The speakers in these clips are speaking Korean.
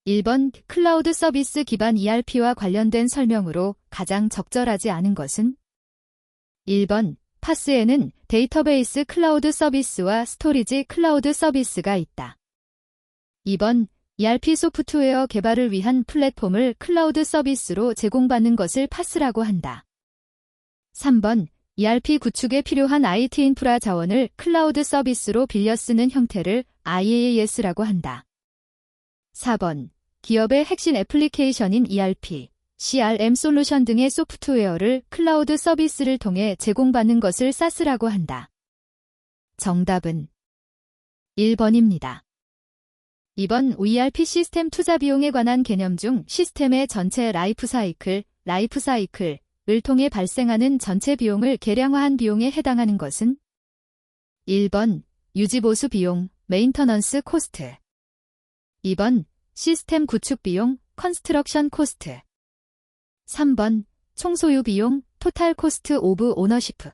1번 클라우드 서비스 기반 ERP와 관련된 설명으로 가장 적절하지 않은 것은? 1번 파스에는 데이터베이스 클라우드 서비스와 스토리지 클라우드 서비스가 있다. 2번 ERP 소프트웨어 개발을 위한 플랫폼을 클라우드 서비스로 제공받는 것을 파스라고 한다. 3번 ERP 구축에 필요한 IT 인프라 자원을 클라우드 서비스로 빌려 쓰는 형태를 IaaS라고 한다. 4번 기업의 핵심 애플리케이션인 ERP, CRM 솔루션 등의 소프트웨어를 클라우드 서비스를 통해 제공받는 것을 SaaS라고 한다. 정답은 1번입니다. 2번 ERP 시스템 투자 비용에 관한 개념 중 시스템의 전체 라이프사이클을 통해 발생하는 전체 비용을 계량화한 비용에 해당하는 것은? 1번 유지보수 비용, 메인터넌스 코스트. 2번 시스템 구축 비용, 컨스트럭션 코스트. 3번 총소유 비용, 토탈 코스트 오브 오너시프.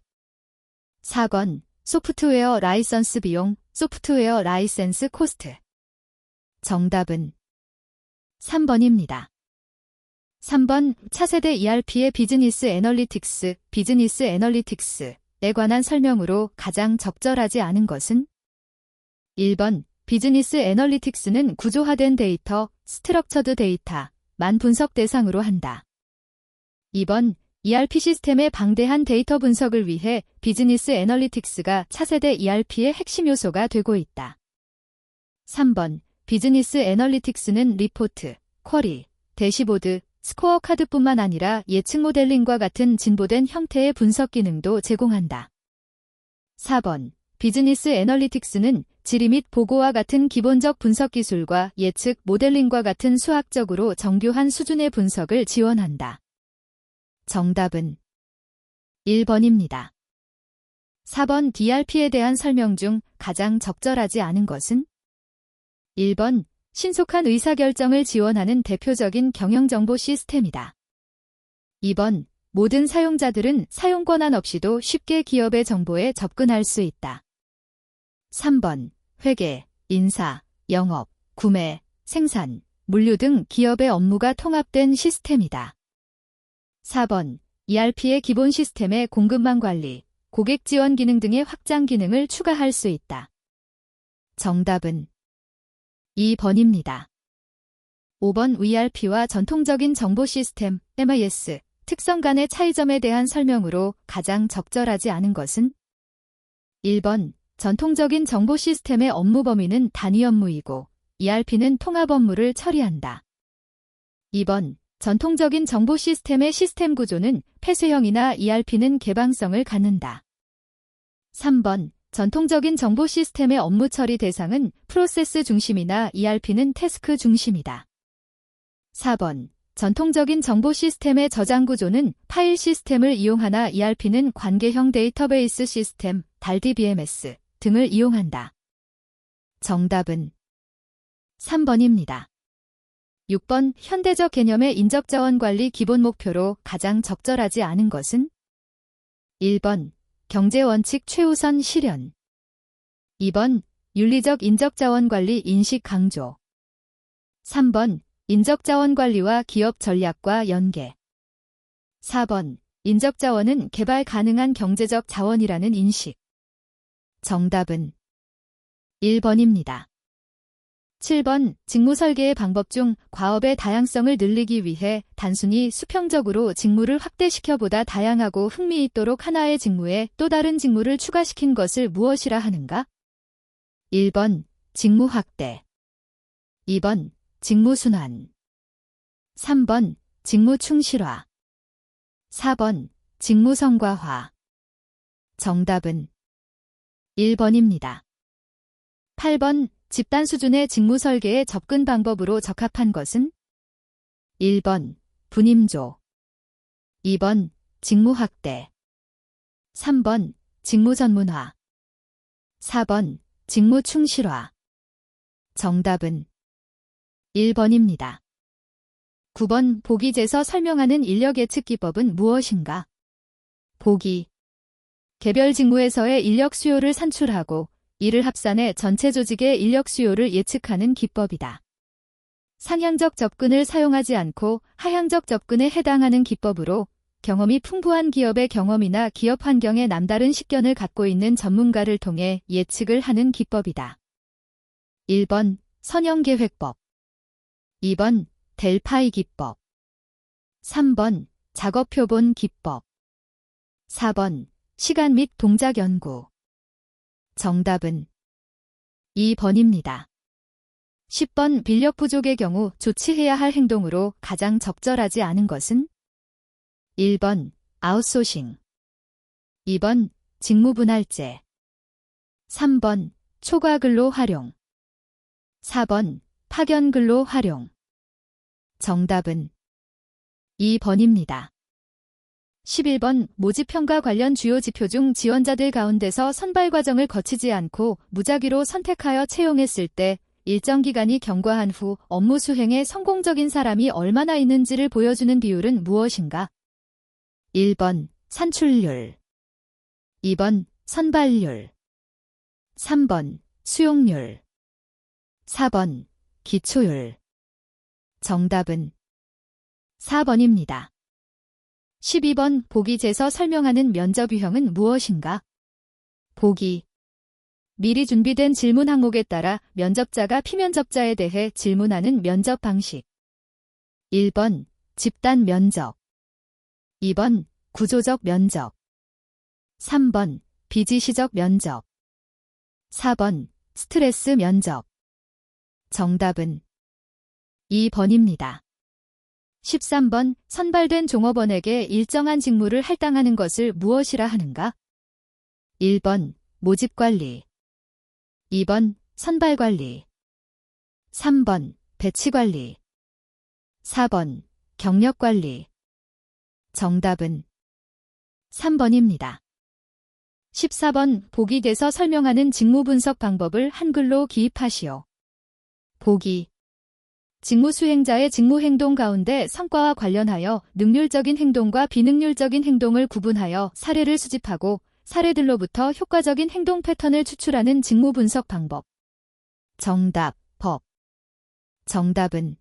4번 소프트웨어 라이선스 비용, 소프트웨어 라이센스 코스트. 정답은 3번입니다. 3번 차세대 ERP의 비즈니스 애널리틱스에 관한 설명으로 가장 적절하지 않은 것은? 1번 비즈니스 애널리틱스는 구조화된 데이터, 스트럭처드 데이터만 분석 대상으로 한다. 2번 ERP 시스템의 방대한 데이터 분석을 위해 비즈니스 애널리틱스가 차세대 ERP의 핵심 요소가 되고 있다. 3번 비즈니스 애널리틱스는 리포트, 쿼리, 대시보드, 스코어 카드뿐만 아니라 예측 모델링과 같은 진보된 형태의 분석 기능도 제공한다. 4번 비즈니스 애널리틱스는 질의 및 보고와 같은 기본적 분석 기술과 예측 모델링과 같은 수학적으로 정교한 수준의 분석을 지원한다. 정답은 1번입니다. 4번 ERP에 대한 설명 중 가장 적절하지 않은 것은? 1번 신속한 의사결정을 지원하는 대표적인 경영정보 시스템이다. 2번 모든 사용자들은 사용 권한 없이도 쉽게 기업의 정보에 접근할 수 있다. 3번 회계, 인사, 영업, 구매, 생산, 물류 등 기업의 업무가 통합된 시스템이다. 4번 ERP의 기본 시스템의 공급망 관리, 고객 지원 기능 등의 확장 기능을 추가할 수 있다. 정답은 2번입니다. 5번 ERP와 전통적인 정보 시스템, MIS, 특성 간의 차이점에 대한 설명으로 가장 적절하지 않은 것은? 1번 전통적인 정보 시스템의 업무 범위는 단위 업무이고 ERP는 통합 업무를 처리한다. 2번 전통적인 정보 시스템의 시스템 구조는 폐쇄형이나 ERP는 개방성을 갖는다. 3번 전통적인 정보 시스템의 업무 처리 대상은 프로세스 중심이나 ERP는 태스크 중심이다. 4번 전통적인 정보 시스템의 저장 구조는 파일 시스템을 이용하나 ERP는 관계형 데이터베이스 시스템, DBMS 등을 이용한다. 정답은 3번입니다. 6번 현대적 개념의 인적자원관리 기본 목표로 가장 적절하지 않은 것은? 1번 경제원칙 최우선 실현. 2번 윤리적 인적자원관리 인식 강조. 3번 인적자원관리와 기업 전략과 연계. 4번 인적자원은 개발 가능한 경제적 자원이라는 인식. 정답은 1번입니다. 7번 직무 설계의 방법 중 과업의 다양성을 늘리기 위해 단순히 수평적으로 직무를 확대시켜 보다 다양하고 흥미있도록 하나의 직무에 또 다른 직무를 추가시킨 것을 무엇이라 하는가? 1번 직무 확대. 2번 직무 순환. 3번 직무 충실화. 4번 직무 성과화. 정답은 1번입니다. 8번 집단 수준의 직무 설계의 접근 방법으로 적합한 것은? 1번 분임조. 2번 직무 확대. 3번 직무 전문화. 4번 직무 충실화. 정답은 1번입니다. 9번 보기제서 설명하는 인력 예측 기법은 무엇인가? 보기. 개별 직무에서의 인력 수요를 산출하고 이를 합산해 전체 조직의 인력 수요를 예측하는 기법이다. 상향적 접근을 사용하지 않고 하향적 접근에 해당하는 기법으로 경험이 풍부한 기업의 경험이나 기업 환경에 남다른 식견을 갖고 있는 전문가를 통해 예측을 하는 기법이다. 1번 선형계획법, 2번 델파이 기법, 3번 작업표본 기법, 4번 시간 및 동작 연구. 정답은 2번입니다. 10번 인력 부족의 경우 조치해야 할 행동으로 가장 적절하지 않은 것은 1번 아웃소싱, 2번 직무분할제, 3번 초과근로 활용, 4번 파견근로 활용. 정답은 2번입니다. 11번 모집평가 관련 주요 지표 중 지원자들 가운데서 선발 과정을 거치지 않고 무작위로 선택하여 채용했을 때 일정 기간이 경과한 후 업무 수행에 성공적인 사람이 얼마나 있는지를 보여주는 비율은 무엇인가? 1번 산출률, 2번 선발률, 3번 수용률, 4번 기초율. 정답은 4번입니다. 12번 보기 제서 설명하는 면접 유형은 무엇인가? 보기. 미리 준비된 질문 항목에 따라 면접자가 피면접자에 대해 질문하는 면접 방식. 1번 집단 면접, 2번 구조적 면접, 3번 비지시적 면접, 4번 스트레스 면접. 정답은 2번입니다. 13번 선발된 종업원에게 일정한 직무를 할당하는 것을 무엇이라 하는가? 1번 모집관리, 2번 선발관리, 3번 배치관리, 4번 경력관리. 정답은 3번입니다. 14번 보기 돼서 설명하는 직무 분석 방법을 한글로 기입하시오. 보기. 직무 수행자의 직무 행동 가운데 성과와 관련하여 능률적인 행동과 비능률적인 행동을 구분하여 사례를 수집하고 사례들로부터 효과적인 행동 패턴을 추출하는 직무 분석 방법. 정답, 법. 정답은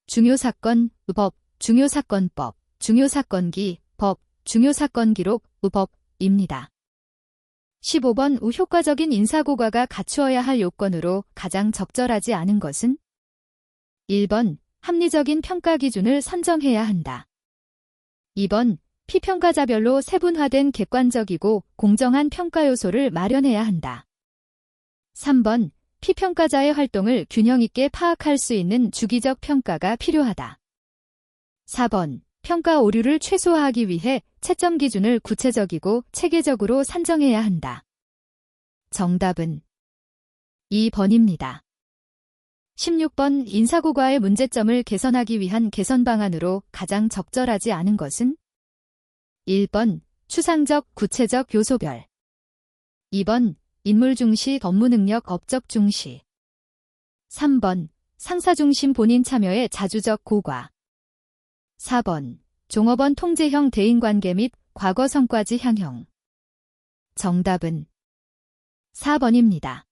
중요사건, 법, 중요사건법, 중요사건기, 법, 중요사건기록, 법입니다. 15번 효과적인 인사고과가 갖추어야 할 요건으로 가장 적절하지 않은 것은? 1번 합리적인 평가 기준을 선정해야 한다. 2번 피평가자별로 세분화된 객관적이고 공정한 평가 요소를 마련해야 한다. 3번 피평가자의 활동을 균형 있게 파악할 수 있는 주기적 평가가 필요하다. 4번 평가 오류를 최소화하기 위해 채점 기준을 구체적이고 체계적으로 산정해야 한다. 정답은 2번입니다. 16번 인사고과의 문제점을 개선하기 위한 개선 방안으로 가장 적절하지 않은 것은? 1번 추상적 구체적 요소별, 2번 인물 중시 업무 능력 업적 중시, 3번 상사 중심 본인 참여의 자주적 고과, 4번 종업원 통제형 대인관계 및 과거 성과지 향형. 정답은 4번입니다.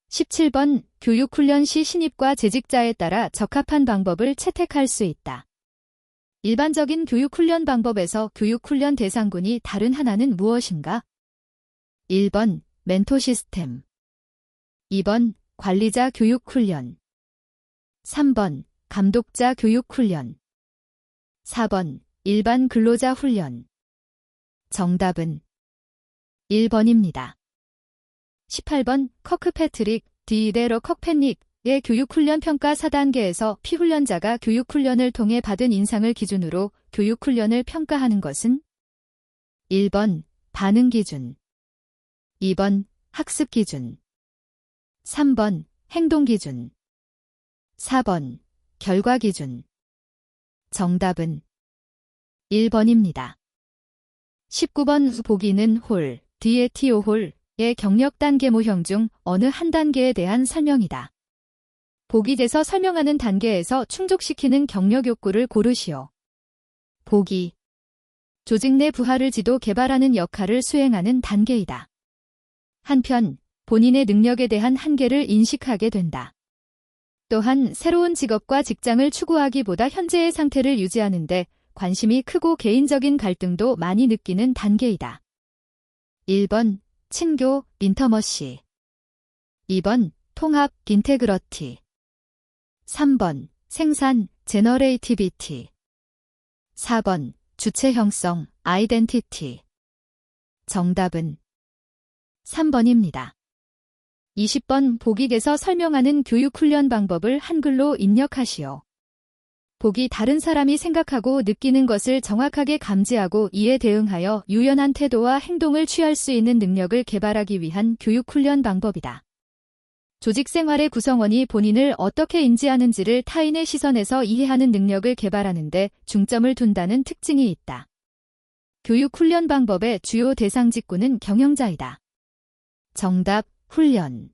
17번 교육훈련 시 신입과 재직자에 따라 적합한 방법을 채택할 수 있다. 일반적인 교육훈련 방법에서 교육훈련 대상군이 다른 하나는 무엇인가? 1번 멘토 시스템, 2번 관리자 교육훈련, 3번 감독자 교육훈련, 4번 일반 근로자 훈련. 정답은 1번입니다. 18번 커크패트릭 디데러 컥패닉의 교육훈련 평가 4단계에서 피훈련자가 교육훈련을 통해 받은 인상을 기준으로 교육훈련을 평가하는 것은? 1번 반응기준, 2번 학습기준, 3번 행동기준, 4번 결과기준. 정답은 1번입니다. 19번 보기는 홀, DATO 홀의 경력 단계 모형 중 어느 한 단계에 대한 설명이다. 보기 돼서 설명하는 단계에서 충족시키는 경력 욕구를 고르시오. 보기. 조직 내 부하를 지도 개발하는 역할을 수행하는 단계이다. 한편 본인의 능력에 대한 한계를 인식하게 된다. 또한 새로운 직업과 직장을 추구하기보다 현재의 상태를 유지하는 데 관심이 크고 개인적인 갈등도 많이 느끼는 단계이다. 1번 친교, 인터머시. 2번 통합, 인테그러티. 3번 생산, 제너레이티비티. 4번 주체 형성, 아이덴티티. 정답은 3번입니다. 20번 보기에서 설명하는 교육훈련 방법을 한글로 입력하시오. 보기 다른 사람이 생각하고 느끼는 것을 정확하게 감지하고 이에 대응하여 유연한 태도와 행동을 취할 수 있는 능력을 개발하기 위한 교육훈련 방법이다. 조직생활의 구성원이 본인을 어떻게 인지하는지를 타인의 시선에서 이해하는 능력을 개발하는 데 중점을 둔다는 특징이 있다. 교육훈련 방법의 주요 대상 직군은 경영자이다. 정답, 훈련.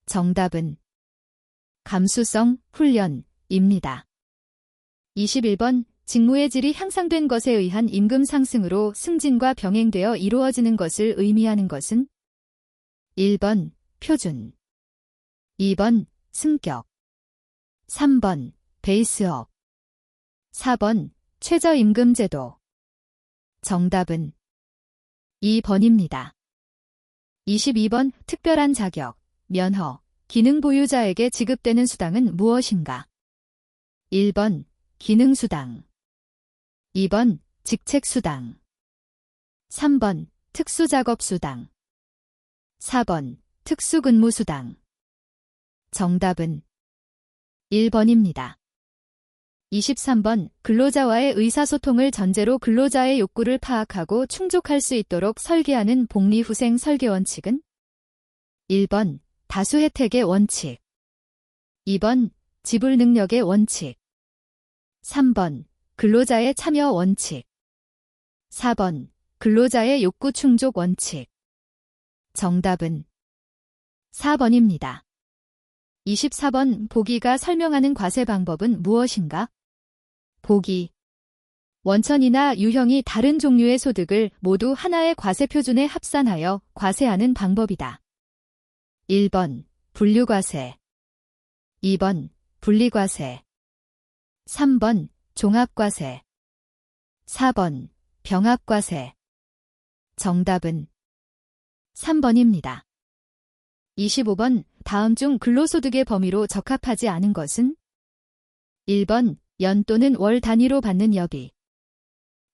정답은 감수성 훈련입니다. 21번 직무의 질이 향상된 것에 의한 임금 상승으로 승진과 병행되어 이루어지는 것을 의미하는 것은 1번 표준, 2번 승격, 3번 베이스업, 4번 최저임금제도. 정답은 2번입니다. 22번 특별한 자격, 면허, 기능 보유자에게 지급되는 수당은 무엇인가? 1번 기능수당, 2번 직책수당, 3번 특수작업수당, 4번 특수근무수당. 정답은 1번입니다. 23번 근로자와의 의사소통을 전제로 근로자의 욕구를 파악하고 충족할 수 있도록 설계하는 복리후생 설계 원칙은 1번 다수 혜택의 원칙, 2번 지불 능력의 원칙, 3번 근로자의 참여 원칙, 4번 근로자의 욕구 충족 원칙. 정답은 4번입니다. 24번 보기가 설명하는 과세 방법은 무엇인가? 보기. 원천이나 유형이 다른 종류의 소득을 모두 하나의 과세 표준에 합산하여 과세하는 방법이다. 1번 분류과세, 2번 분리과세, 3번 종합과세, 4번 병합과세. 정답은 3번입니다. 25번 다음 중 근로소득의 범위로 적합하지 않은 것은 1번 연 또는 월 단위로 받는 여비,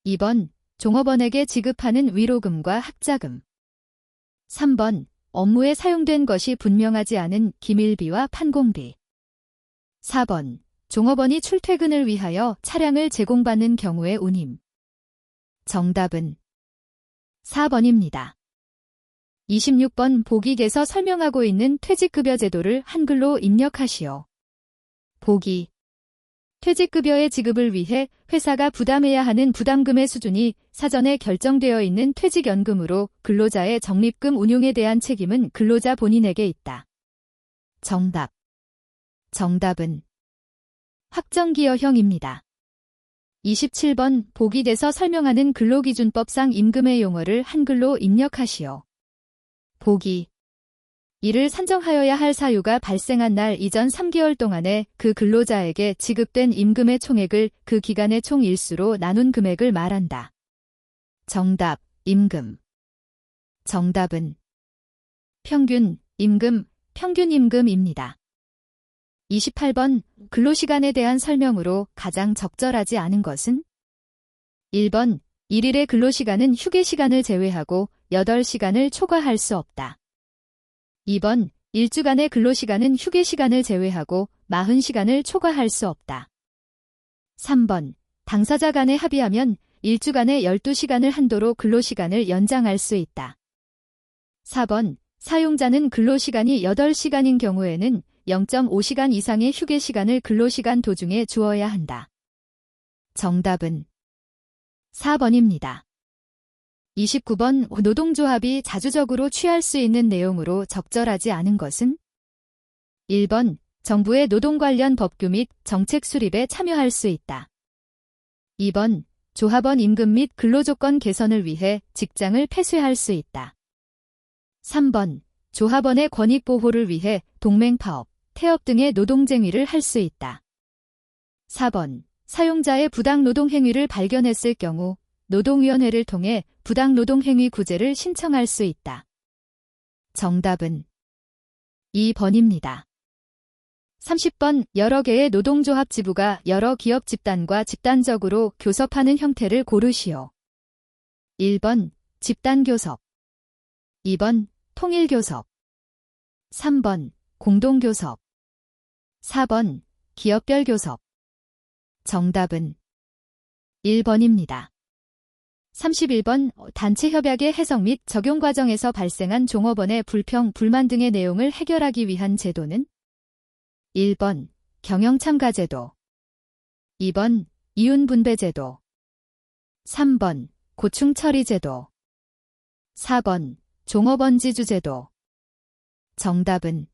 2번 종업원에게 지급하는 위로금과 학자금, 3번 업무에 사용된 것이 분명하지 않은 기밀비와 판공비, 4번 종업원이 출퇴근을 위하여 차량을 제공받는 경우의 운임. 정답은 4번입니다. 26번 보기에서 설명하고 있는 퇴직급여 제도를 한글로 입력하시오. 보기. 퇴직급여의 지급을 위해 회사가 부담해야 하는 부담금의 수준이 사전에 결정되어 있는 퇴직연금으로 근로자의 적립금 운용에 대한 책임은 근로자 본인에게 있다. 정답. 정답은 확정기여형입니다. 27번 보기에서 설명하는 근로기준법상 임금의 용어를 한글로 입력하시오. 보기. 이를 산정하여야 할 사유가 발생한 날 이전 3개월 동안에 그 근로자에게 지급된 임금의 총액을 그 기간의 총 일수로 나눈 금액을 말한다. 정답, 임금. 정답은 평균 임금, 평균임금입니다. 28번 근로시간에 대한 설명으로 가장 적절하지 않은 것은 1번 1일의 근로시간은 휴게시간을 제외하고 8시간을 초과할 수 없다. 2번 1주간의 근로시간은 휴게시간을 제외하고 40시간을 초과할 수 없다. 3번 당사자 간에 합의하면 1주간에 12시간을 한도로 근로시간을 연장할 수 있다. 4번 사용자는 근로시간이 8시간인 경우에는 0.5시간 이상의 휴게시간을 근로시간 도중에 주어야 한다. 정답은 4번입니다. 29번 노동조합이 자주적으로 취할 수 있는 내용으로 적절하지 않은 것은 1번 정부의 노동 관련 법규 및 정책 수립에 참여할 수 있다. 2번 조합원 임금 및 근로조건 개선을 위해 직장을 폐쇄할 수 있다. 3번 조합원의 권익 보호를 위해 동맹파업, 태업 등의 노동쟁의를 할 수 있다. 4번. 사용자의 부당노동행위를 발견했을 경우 노동위원회를 통해 부당노동행위 구제를 신청할 수 있다. 정답은 2번입니다. 30번. 여러 개의 노동조합 지부가 여러 기업 집단과 집단적으로 교섭하는 형태를 고르시오. 1번. 집단교섭. 2번. 통일교섭. 3번. 공동교섭. 4번. 기업별 교섭. 정답은 1번입니다. 31번. 단체협약의 해석 및 적용 과정에서 발생한 종업원의 불평, 불만 등의 내용을 해결하기 위한 제도는 1번. 경영참가제도. 2번. 이윤분배제도. 3번. 고충처리제도. 4번. 종업원지주제도. 정답은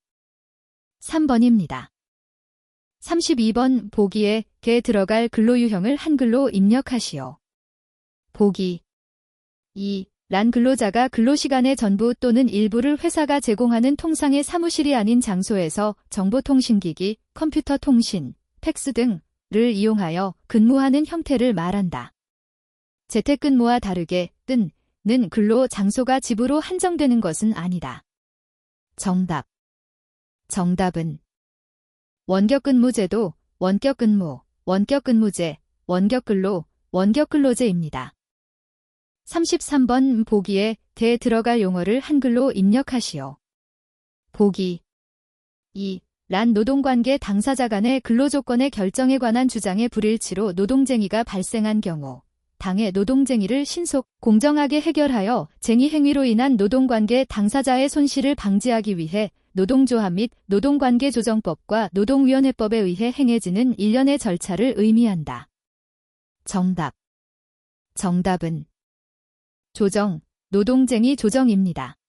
3번입니다. 32번. 보기에 개 들어갈 근로유형을 한글로 입력하시오. 보기 2. 란 근로자가 근로시간의 전부 또는 일부를 회사가 제공하는 통상의 사무실이 아닌 장소에서 정보통신기기, 컴퓨터 통신, 팩스 등을 이용하여 근무하는 형태를 말한다. 재택근무와 다르게 는 근로 장소가 집으로 한정되는 것은 아니다. 정답은 원격근무제도, 원격근무, 원격근무제, 원격근로, 원격근로제입니다. 33번. 보기에 대 들어갈 용어를 한글로 입력하시오. 보기 2. 란 노동관계 당사자 간의 근로조건의 결정에 관한 주장의 불일치로 노동쟁의가 발생한 경우 당의 노동쟁의를 신속, 공정하게 해결하여 쟁의 행위로 인한 노동관계 당사자의 손실을 방지하기 위해 노동조합 및 노동관계조정법과 노동위원회법에 의해 행해지는 일련의 절차를 의미한다. 정답은 조정, 노동쟁의 조정입니다.